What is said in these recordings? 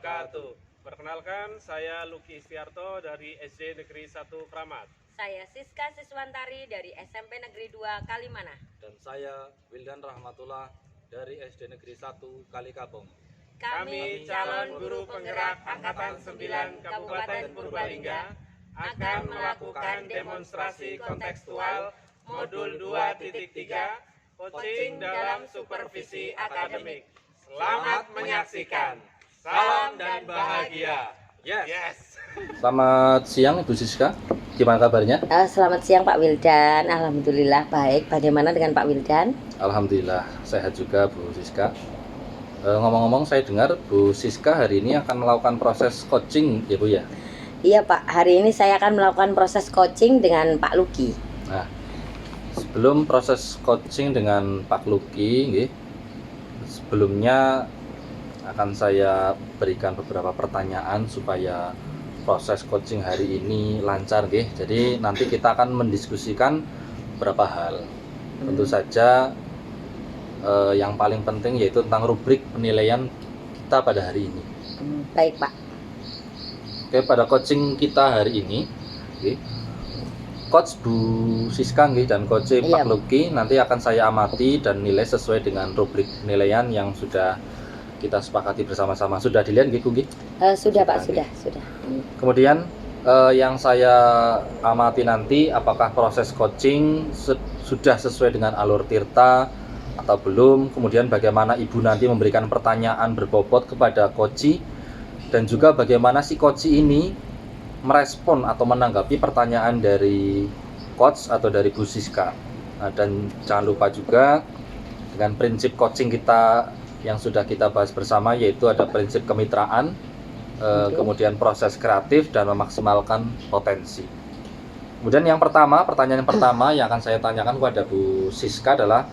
wabarakatuh. Perkenalkan, saya Luki Istiarto dari SD Negeri 1 Kramat. Saya Siska Siswantari dari SMP Negeri 2 Kalimana. Dan saya Wildan Rahmatullah dari SD Negeri 1 Kalikabong. Kami calon guru penggerak Angkatan 9 Kabupaten Purbalingga akan melakukan demonstrasi kontekstual modul 2.3 coaching dalam supervisi akademik. Selamat menyaksikan. Salam dan bahagia. Yes. Selamat siang Ibu Siska, gimana kabarnya? Selamat siang Pak Wildan, alhamdulillah baik. Bagaimana dengan Pak Wildan? Alhamdulillah sehat juga Bu Siska. Ngomong-ngomong, saya dengar Bu Siska hari ini akan melakukan proses coaching ya Bu ya? Iya Pak, hari ini saya akan melakukan proses coaching dengan Pak Luki. Nah, sebelum proses coaching dengan Pak Luki, nggih, sebelumnya akan saya berikan beberapa pertanyaan supaya proses coaching hari ini lancar, nggih. Jadi nanti kita akan mendiskusikan beberapa hal. Tentu saja yang paling penting yaitu tentang rubrik penilaian kita pada hari ini. Baik Pak. Oke, pada coaching kita hari ini, nggih, Coach Bu Siska nggih dan Coach Pak Luki nanti akan saya amati dan nilai sesuai dengan rubrik penilaian yang sudah kita sepakati bersama-sama. Sudah dilihat nggih, Bu nggih? Sudah Pak, sudah. Kemudian yang saya amati nanti apakah proses coaching sudah sesuai dengan alur tirta atau belum. Kemudian bagaimana Ibu nanti memberikan pertanyaan berbobot kepada coach dan juga bagaimana si coach ini merespon atau menanggapi pertanyaan dari coach atau dari Bu Siska. Nah, dan jangan lupa juga dengan prinsip coaching kita yang sudah kita bahas bersama, yaitu ada prinsip kemitraan, kemudian proses kreatif dan memaksimalkan potensi. Kemudian pertanyaan yang pertama yang akan saya tanyakan kepada Bu Siska adalah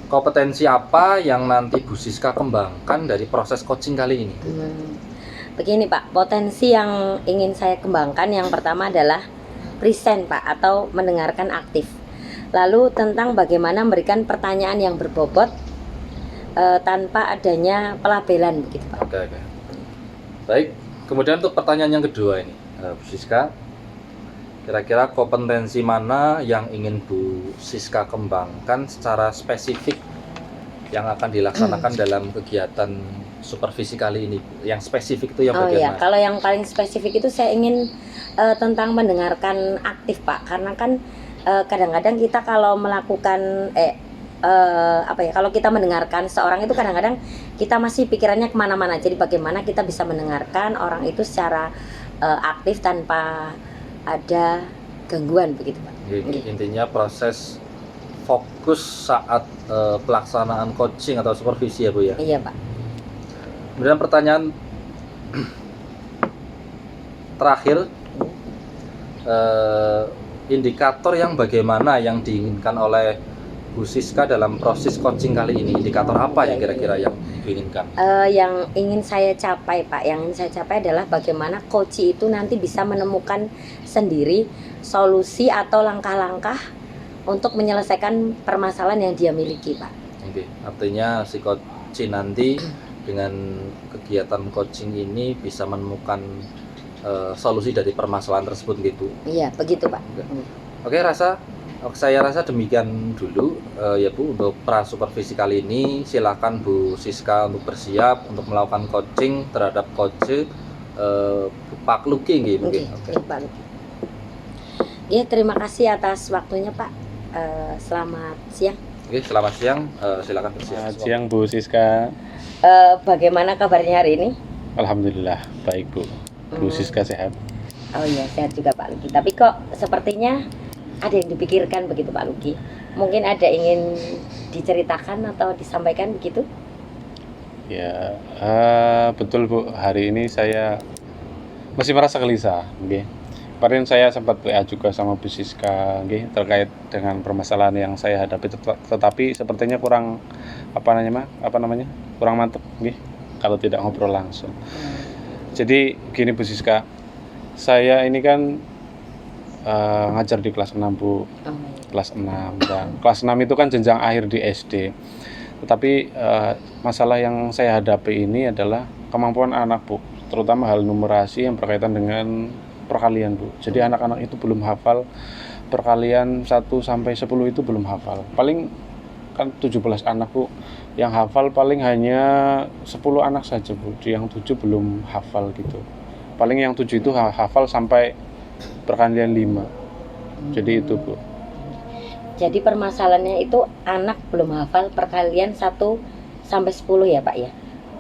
kompetensi apa yang nanti Bu Siska kembangkan dari proses coaching kali ini? Begini Pak, potensi yang ingin saya kembangkan yang pertama adalah present Pak, atau mendengarkan aktif. Lalu tentang bagaimana memberikan pertanyaan yang berbobot tanpa adanya pelabelan begitu Pak. Oke. Baik, kemudian untuk pertanyaan yang kedua ini, Bu Siska, kira-kira kompetensi mana yang ingin Bu Siska kembangkan secara spesifik yang akan dilaksanakan dalam kegiatan supervisi kali ini? Yang spesifik itu yang bagaimana? Oh iya, kalau yang paling spesifik itu saya ingin tentang mendengarkan aktif Pak, karena kan kadang-kadang kita kalau melakukan kalau kita mendengarkan seorang itu kadang-kadang kita masih pikirannya kemana-mana. Jadi bagaimana kita bisa mendengarkan orang itu secara aktif tanpa ada gangguan begitu Pak. Intinya proses fokus saat pelaksanaan coaching atau supervisi ya Bu ya? Iya Pak. Kemudian pertanyaan terakhir, indikator yang bagaimana yang diinginkan oleh Bu Siska dalam proses coaching kali ini? Indikator apa yang kira-kira yang diinginkan? Yang ingin saya capai Pak, yang ingin saya capai adalah bagaimana coach itu nanti bisa menemukan sendiri solusi atau langkah-langkah untuk menyelesaikan permasalahan yang dia miliki Pak. Oke, artinya si coach nanti dengan kegiatan coaching ini bisa menemukan solusi dari permasalahan tersebut gitu. Iya, begitu Pak. Oke, saya rasa demikian dulu ya Bu untuk pra supervisi kali ini. Silakan Bu Siska untuk bersiap untuk melakukan coaching terhadap coach Pak Luki gitu. Oke. Pak Luki. Ya, terima kasih atas waktunya Pak. Selamat siang. Oke, selamat siang. Silakan bersiap. Selamat siang Bu Siska. Bagaimana kabarnya hari ini? Alhamdulillah baik Bu. Bu Siska sehat. Oh iya, sehat juga Pak Luki. Tapi kok sepertinya ada yang dipikirkan begitu Pak Luki? Mungkin ada ingin diceritakan atau disampaikan begitu? Ya, betul Bu. Hari ini saya masih merasa gelisah. Okay. Kemarin saya sempat WA juga sama Bu Siska, okay, terkait dengan permasalahan yang saya hadapi. Tetapi sepertinya kurang kurang mantap, okay, kalau tidak ngobrol langsung. Jadi gini Bu Siska, saya ini kan ngajar di kelas 6 Bu. Kelas 6 dan kelas 6 itu kan jenjang akhir di SD. Tetapi masalah yang saya hadapi ini adalah kemampuan anak Bu, terutama hal numerasi yang berkaitan dengan perkalian Bu. Jadi anak-anak itu belum hafal perkalian 1 sampai 10 itu belum hafal. Paling kan 17 anak Bu, yang hafal paling hanya 10 anak saja Bu, yang 7 belum hafal gitu. Paling yang 7 itu hafal sampai perkalian 5. Jadi itu Bu. Jadi permasalahannya itu anak belum hafal perkalian 1 sampai 10 ya Pak ya?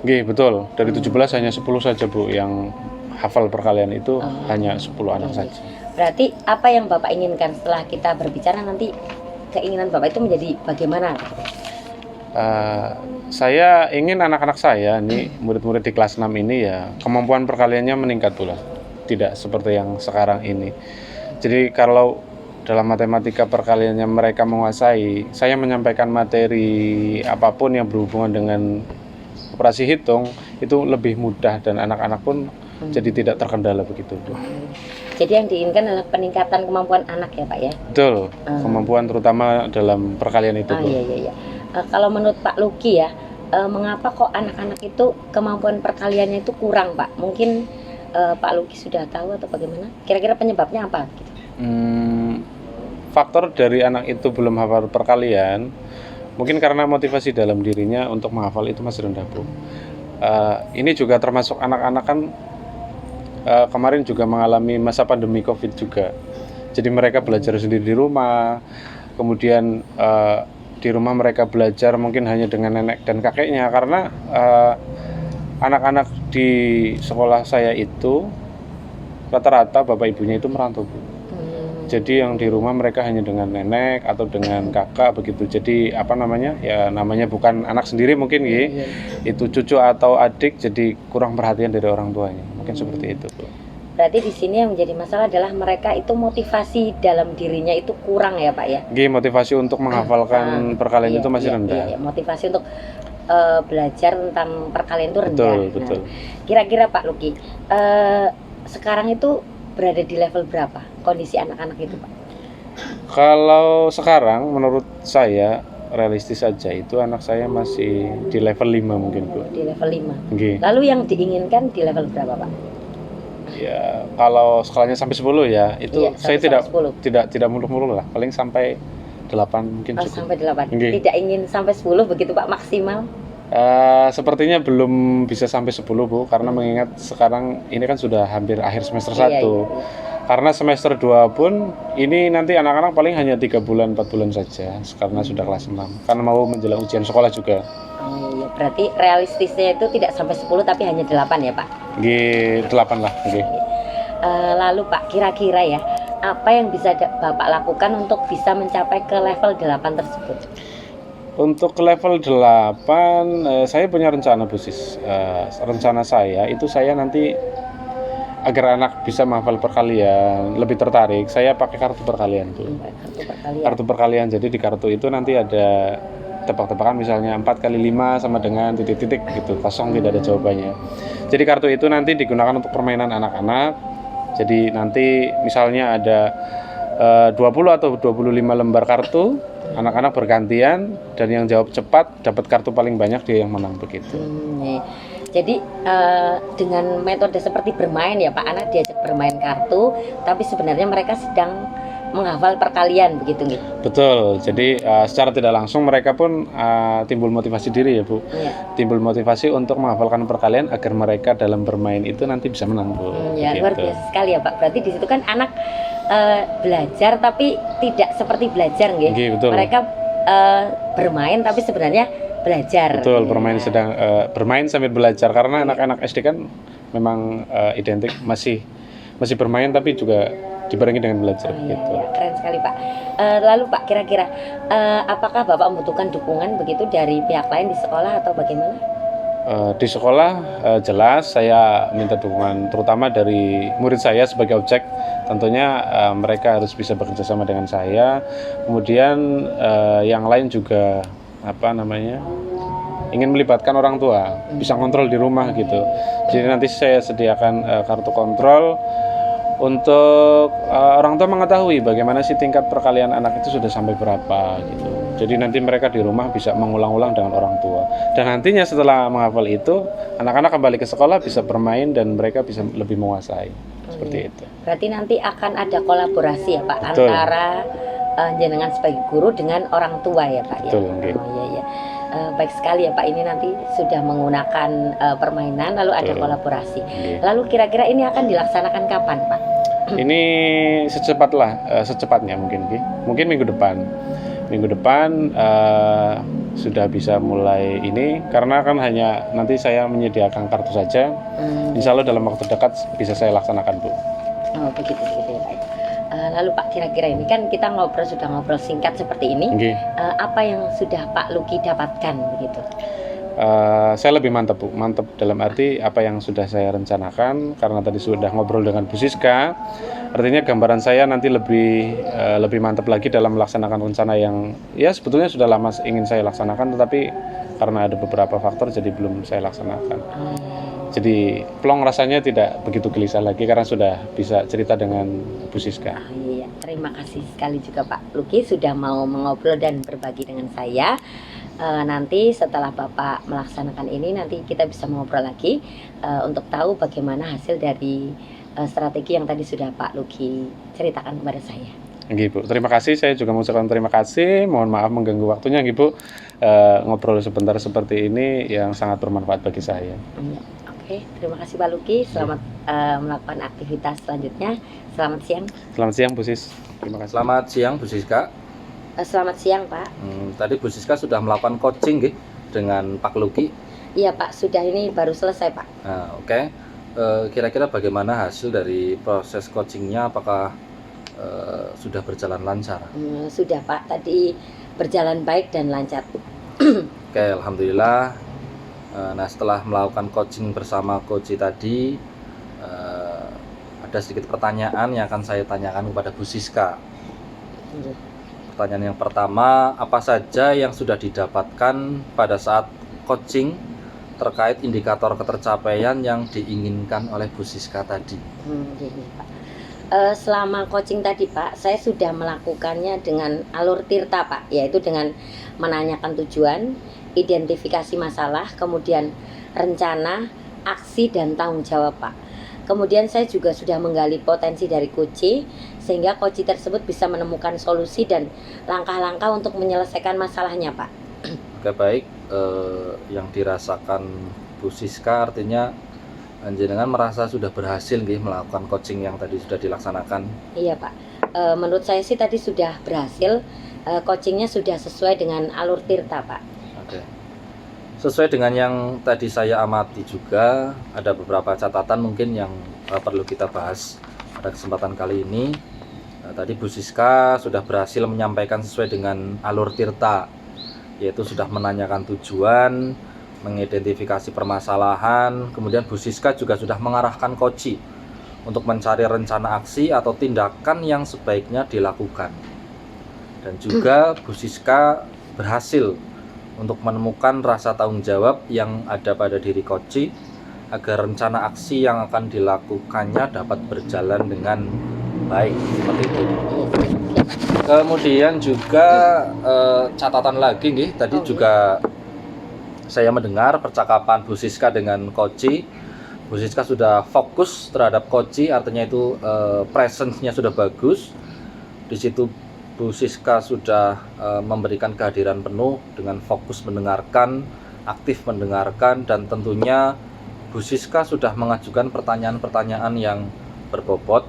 Oke, betul. Dari 17 hanya 10 saja Bu yang hafal perkalian itu, hanya 10 anak saja. Berarti apa yang Bapak inginkan setelah kita berbicara nanti, keinginan Bapak itu menjadi bagaimana? Saya ingin anak-anak saya, nih murid-murid di kelas 6 ini ya, kemampuan perkaliannya meningkat pula. Tidak seperti yang sekarang ini. Jadi kalau dalam matematika perkaliannya mereka menguasai, saya menyampaikan materi apapun yang berhubungan dengan operasi hitung itu lebih mudah dan anak-anak pun jadi tidak terkendala begitu. Jadi yang diinginkan adalah peningkatan kemampuan anak ya Pak ya? Betul, kemampuan terutama dalam perkalian itu. Iya. Kalau menurut Pak Luki ya, mengapa kok anak-anak itu kemampuan perkaliannya itu kurang Pak? Mungkin Pak Luki sudah tahu atau bagaimana? Kira-kira penyebabnya apa? Gitu. Faktor dari anak itu belum hafal perkalian, mungkin karena motivasi dalam dirinya untuk menghafal itu masih rendah Bu. Ini juga termasuk anak-anak kan kemarin juga mengalami masa pandemi COVID juga. Jadi mereka belajar sendiri di rumah, kemudian di rumah mereka belajar mungkin hanya dengan nenek dan kakeknya, karena anak-anak di sekolah saya itu rata-rata bapak ibunya itu merantau Bu. Jadi yang di rumah mereka hanya dengan nenek atau dengan kakak begitu. Jadi apa namanya? Ya namanya bukan anak sendiri mungkin gitu. Itu cucu atau adik, jadi kurang perhatian dari orang tuanya. Mungkin seperti itu, Bu. Berarti di sini yang menjadi masalah adalah mereka itu motivasi dalam dirinya itu kurang ya Pak ya? Motivasi untuk menghafalkan perkalian itu masih rendah. Iya. Motivasi untuk belajar tentang perkalian itu rendah. Betul. Kira-kira Pak Luki, sekarang itu berada di level berapa kondisi anak-anak itu Pak? Kalau sekarang menurut saya realistis saja itu anak saya masih di level 5 mungkin Bu. Di level 5. Okay. Lalu yang diinginkan di level berapa Pak? Ya kalau skalanya sampai 10 ya itu saya tidak muluk-muluk lah, paling sampai 8 mungkin cukup. Sampai 8. Okay. Tidak ingin sampai 10 begitu Pak maksimal? Sepertinya belum bisa sampai 10 Bu, karena mengingat sekarang ini kan sudah hampir akhir semester 1. Iya. Karena semester 2 pun ini nanti anak-anak paling hanya 3 bulan 4 bulan saja karena sudah kelas 6. Karena mau menjelang ujian sekolah juga. Iya, berarti realistisnya itu tidak sampai 10 tapi hanya 8 ya Pak? 8 lah. Lalu Pak, kira-kira ya apa yang bisa Bapak lakukan untuk bisa mencapai ke level 8 tersebut? Untuk level 8 saya punya rencana Bu Sis. Rencana saya itu saya nanti agar anak bisa menghafal perkalian lebih tertarik, saya pakai kartu perkalian Bu. Kartu perkalian. Jadi di kartu itu nanti ada tebak-tebakan, misalnya 4 kali 5 sama dengan titik-titik gitu, kosong tidak ada jawabannya. Jadi kartu itu nanti digunakan untuk permainan anak-anak. Jadi nanti misalnya ada 20 atau 25 lembar kartu, anak-anak bergantian dan yang jawab cepat dapat kartu paling banyak, dia yang menang begitu. Jadi dengan metode seperti bermain ya Pak, anak diajak bermain kartu tapi sebenarnya mereka sedang menghafal perkalian begitu nih. Betul. Jadi secara tidak langsung mereka pun timbul motivasi diri ya Bu. Iya. Timbul motivasi untuk menghafalkan perkalian agar mereka dalam bermain itu nanti bisa menang Bu. Ya luar biasa sekali ya Pak. Berarti di situ kan anak belajar tapi tidak seperti belajar nggih. Betul. Mereka bermain tapi sebenarnya belajar. Betul, bermain sedang bermain sambil belajar, karena anak-anak SD kan memang identik masih bermain tapi juga dibarengi dengan belajar gitu. Keren sekali Pak. Lalu Pak, kira-kira apakah Bapak membutuhkan dukungan begitu dari pihak lain di sekolah atau bagaimana? Di sekolah jelas saya minta dukungan terutama dari murid saya sebagai objek. Tentunya mereka harus bisa bekerja sama dengan saya. Kemudian yang lain juga ingin melibatkan orang tua, bisa kontrol di rumah gitu. Jadi nanti saya sediakan kartu kontrol untuk orang tua mengetahui bagaimana sih tingkat perkalian anak itu sudah sampai berapa gitu. Jadi nanti mereka di rumah bisa mengulang-ulang dengan orang tua. Dan nantinya setelah menghafal itu, anak-anak kembali ke sekolah bisa bermain dan mereka bisa lebih menguasai. Seperti itu. Berarti nanti akan ada kolaborasi ya Pak, Betul. antara jenengan sebagai guru dengan orang tua ya Pak. Betul, Ya. nggih. Oh iya iya. Baik sekali ya Pak, ini nanti sudah menggunakan permainan lalu ada Betul. kolaborasi. Nggih. Lalu kira-kira ini akan dilaksanakan kapan Pak? Ini secepatnya mungkin, Ki. Mungkin minggu depan. Minggu depan sudah bisa mulai ini, karena kan hanya nanti saya menyediakan kartu saja. Insya Allah dalam waktu dekat bisa saya laksanakan, Bu. Oh begitu ya Pak. Lalu Pak, kira-kira ini kan kita sudah ngobrol singkat seperti ini. Nggih. Apa yang sudah Pak Luki dapatkan begitu? Saya lebih mantap, Bu. Mantap dalam arti apa yang sudah saya rencanakan, karena tadi sudah ngobrol dengan Bu Siska. Artinya gambaran saya nanti lebih mantap lagi dalam melaksanakan rencana yang ya sebetulnya sudah lama ingin saya laksanakan, tetapi karena ada beberapa faktor jadi belum saya laksanakan. Jadi plong rasanya tidak begitu gelisah lagi karena sudah bisa cerita dengan Bu Siska. Iya, terima kasih sekali juga Pak Luki sudah mau mengobrol dan berbagi dengan saya. Nanti setelah Bapak melaksanakan ini, nanti kita bisa mengobrol lagi untuk tahu bagaimana hasil dari strategi yang tadi sudah Pak Luki ceritakan kepada saya. Nggih, Bu. Terima kasih. Saya juga mengucapkan terima kasih. Mohon maaf mengganggu waktunya, nggih, Bu. Ngobrol sebentar seperti ini yang sangat bermanfaat bagi saya. Oke, terima kasih Pak Luki. Selamat melakukan aktivitas selanjutnya. Selamat siang. Selamat siang, Bu Sis. Terima kasih. Selamat siang Bu Siska. Selamat siang Pak. Tadi Bu Siska sudah melakukan coaching nggih dengan Pak Luki. Iya Pak, sudah ini baru selesai Pak. Nah, oke. Kira-kira bagaimana hasil dari proses coachingnya? Apakah sudah berjalan lancar? Sudah Pak, tadi berjalan baik dan lancar. Oke, alhamdulillah. Nah, setelah melakukan coaching bersama coach tadi, ada sedikit pertanyaan yang akan saya tanyakan kepada Bu Siska. Pertanyaan yang pertama, apa saja yang sudah didapatkan pada saat coaching terkait indikator ketercapaian yang diinginkan oleh Bu Siska tadi? Gini, Pak. Selama coaching tadi Pak, saya sudah melakukannya dengan alur tirta Pak, yaitu dengan menanyakan tujuan, identifikasi masalah, kemudian rencana, aksi, dan tanggung jawab Pak. Kemudian saya juga sudah menggali potensi dari coach, sehingga coach tersebut bisa menemukan solusi dan langkah-langkah untuk menyelesaikan masalahnya Pak. Oke, baik. Yang dirasakan Bu Siska artinya jenengan merasa sudah berhasil nggih melakukan coaching yang tadi sudah dilaksanakan? Iya Pak, menurut saya sih tadi sudah berhasil, coachingnya sudah sesuai dengan alur tirta Pak. Oke. Sesuai dengan yang tadi saya amati juga, ada beberapa catatan mungkin yang perlu kita bahas pada kesempatan kali ini. Tadi Bu Siska sudah berhasil menyampaikan sesuai dengan alur tirta, yaitu sudah menanyakan tujuan, mengidentifikasi permasalahan, kemudian Bu Siska juga sudah mengarahkan coach untuk mencari rencana aksi atau tindakan yang sebaiknya dilakukan. Dan juga Bu Siska berhasil untuk menemukan rasa tanggung jawab yang ada pada diri coach agar rencana aksi yang akan dilakukannya dapat berjalan dengan baik, seperti itu. Kemudian juga catatan lagi nih, tadi juga saya mendengar percakapan Bu Siska dengan coach. Bu Siska sudah fokus terhadap coach, artinya itu presence-nya sudah bagus. Di situ Bu Siska sudah memberikan kehadiran penuh dengan fokus mendengarkan, aktif mendengarkan, dan tentunya Bu Siska sudah mengajukan pertanyaan-pertanyaan yang berbobot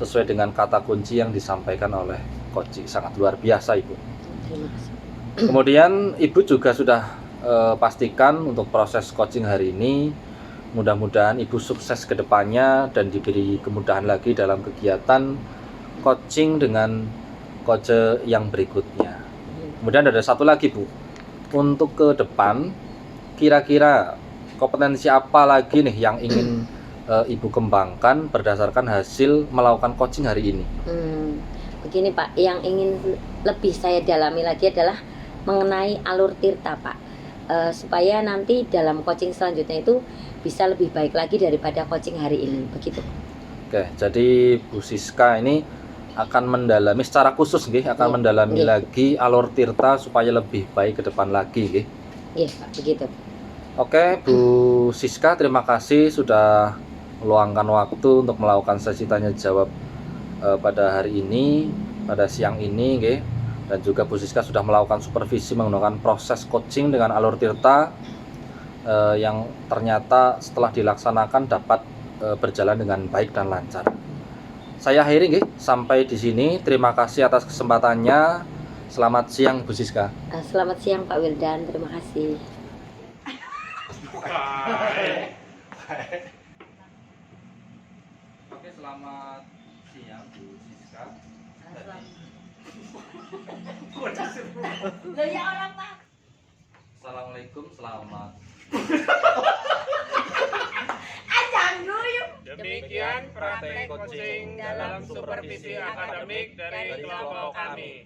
sesuai dengan kata kunci yang disampaikan oleh coach. Sangat luar biasa Ibu. Terima kasih. Kemudian Ibu juga sudah pastikan untuk proses coaching hari ini, mudah-mudahan Ibu sukses ke depannya dan diberi kemudahan lagi dalam kegiatan coaching dengan coach yang berikutnya. Kemudian ada satu lagi Bu, untuk ke depan kira-kira kompetensi apa lagi nih yang ingin Ibu kembangkan berdasarkan hasil melakukan coaching hari ini? Begini Pak, yang ingin lebih saya dalami lagi adalah mengenai alur tirta Pak, supaya nanti dalam coaching selanjutnya itu bisa lebih baik lagi daripada coaching hari ini, begitu. Oke, jadi Bu Siska ini akan mendalami secara khusus nggih, akan mendalami Nggih. lagi alur tirta supaya lebih baik ke depan lagi nggih. Nggih, Pak, begitu. Oke, Bu Siska, terima kasih sudah meluangkan waktu untuk melakukan sesi tanya jawab pada hari ini, pada siang ini nggih. Dan juga Bu Siska sudah melakukan supervisi menggunakan proses coaching dengan alur tirta yang ternyata setelah dilaksanakan dapat berjalan dengan baik dan lancar. Saya akhiri nggih sampai di sini. Terima kasih atas kesempatannya. Selamat siang Bu Siska. Selamat siang Pak Wildan, terima kasih. Oke, selamat siang Bu Siska. Loh ya orang Pak. Assalamualaikum, selamat. Demikian praktek coaching dalam supervisi akademik dari kelompok kami.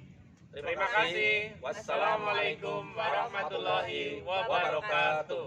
Terima kasih. Wassalamualaikum warahmatullahi wabarakatuh.